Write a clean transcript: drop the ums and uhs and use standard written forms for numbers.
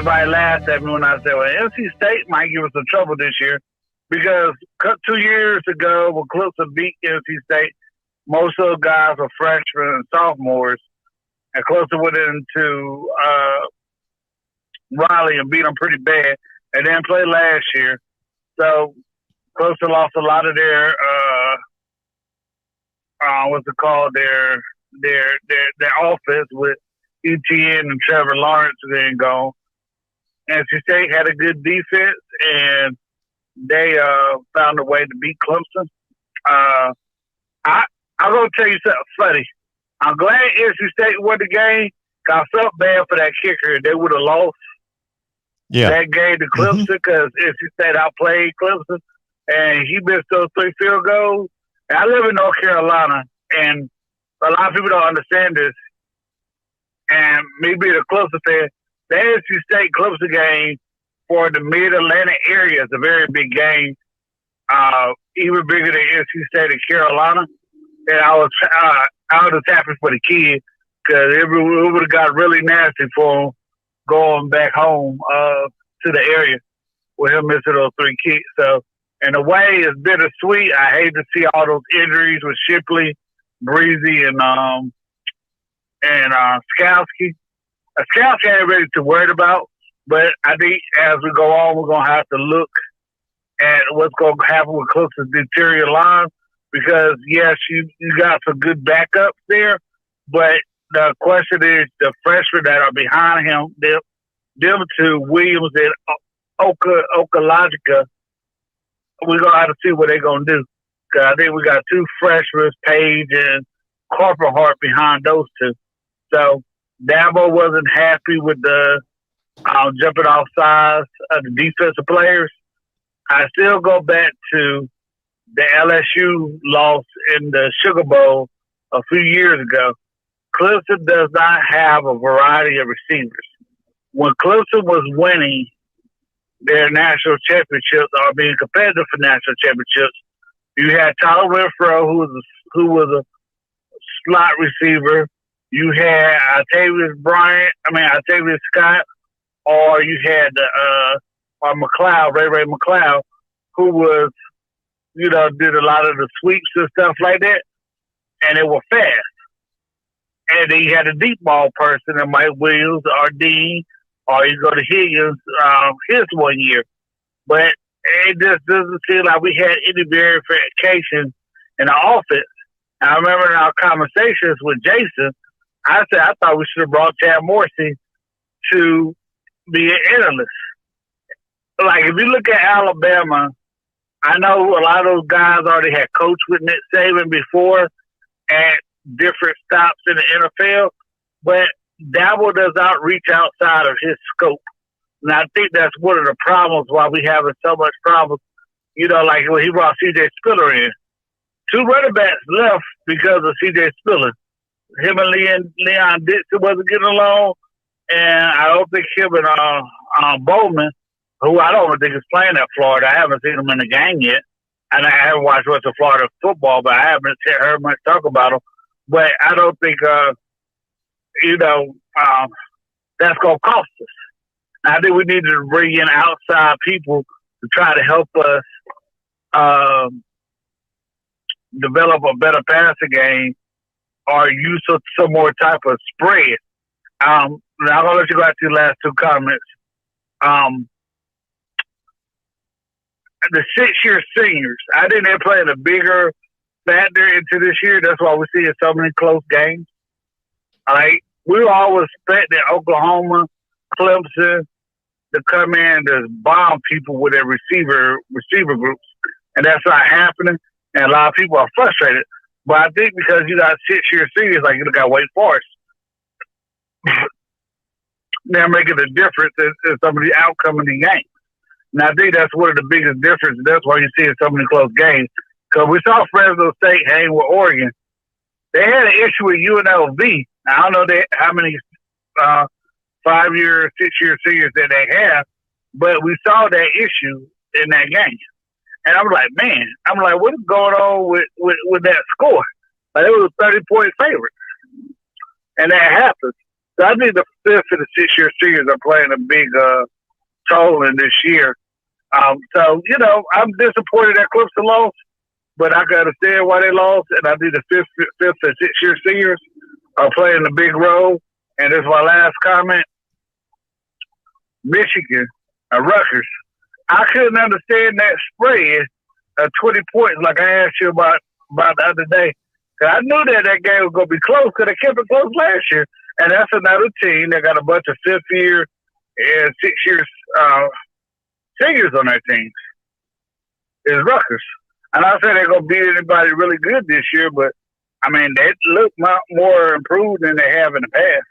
everybody laughed at me when I said, well, NC State might give us some trouble this year because 2 years ago when Clemson beat NC State, most of the guys were freshmen and sophomores, and Clemson went into Raleigh and beat them pretty bad, and then played last year. So Clemson lost a lot of their their offense with ETN and Trevor Lawrence then gone. NC State had a good defense, and they found a way to beat Clemson. I'm going to tell you something funny. I'm glad NC State won the game. I felt bad for that kicker. They would have lost that game to Clemson because NC State outplayed Clemson, and he missed those 3 field goals. And I live in North Carolina, and a lot of people don't understand this. And me being a Clemson fan, the NC State Clemson game for the Mid-Atlantic area is a very big game, even bigger than NC State and Carolina. And I was happy for the kid because it would have got really nasty for him going back home to the area with him missing those 3 kicks. So, in a way, it's bittersweet. I hate to see all those injuries with Shipley, Breezy, and Skowski. Skowski ain't ready to worry about, but I think as we go on, we're going to have to look at what's going to happen with Clemson's interior line because, yes, you got some good backups there, but the question is the freshmen that are behind him, them two, Williams and Okalajica, we're going to have to see what they're going to do. Because I think we got 2 freshmen, Page and Carpenhart, behind those 2. So Dabo wasn't happy with the jumping off size of the defensive players. I still go back to the LSU loss in the Sugar Bowl a few years ago. Clemson does not have a variety of receivers. When Clemson was winning their national championships or being competitive for national championships, you had Tyler Renfro, who was a slot receiver. You had Octavius Scott, or you had or McLeod, Ray McLeod, who was, did a lot of the sweeps and stuff like that, and they were fast. And then you had a deep ball person in Mike Williams or Dean, or you go to Higgins his 1 year. But it just doesn't seem like we had any verification in the offense. And I remember in our conversations with Jason, I said I thought we should have brought Chad Morrissey to be an analyst. Like, if you look at Alabama, I know a lot of those guys already had coached with Nick Saban before at different stops in the NFL, but Dabo does not reach outside of his scope. And I think that's one of the problems why we having so much problems. Like when he brought C.J. Spiller in. 2 running backs left because of C.J. Spiller. Him and Leon Dixon wasn't getting along, and I don't think him and Bowman, who I don't think is playing at Florida. I haven't seen him in the game yet, and I haven't watched much of Florida football, but I haven't heard much talk about him. But I don't think, that's going to cost us. I think we need to bring in outside people to try to help us develop a better passing game or use some more type of spread. Now I'm going to let you go out to your last 2 comments. The 6-year seniors, I think they're playing a bigger factor into this year. That's why we're seeing so many close games. Like, we were always expecting Oklahoma, Clemson to come in and just bomb people with their receiver groups. And that's not happening. And a lot of people are frustrated. But I think because you got 6-year seniors, like you look at Wake Forest, they're making a difference in some of the outcome of the games. And I think that's one of the biggest differences. That's why you see so many close games. Because we saw Fresno State hang with Oregon. They had an issue with UNLV. I don't know how many 5-year, 6-year seniors that they have, but we saw that issue in that game. And I'm like, what is going on with that score? Like, it was a 30-point favorite. And that happens. So I think the fifth and the 6-year seniors are playing a big toll in this year. So, you know, I'm disappointed that Clemson lost, but I can understand why they lost. And I think the fifth and 6-year seniors are playing a big role. And this is my last comment. Michigan, Rutgers. I couldn't understand that spread of 20 points like I asked you about the other day. Cause I knew that game was going to be close because they kept it close last year. And that's another team that got a bunch of 5th-year and 6-year seniors on their teams. Is Rutgers. And I said they're going to beat anybody really good this year, but, I mean, they look more improved than they have in the past.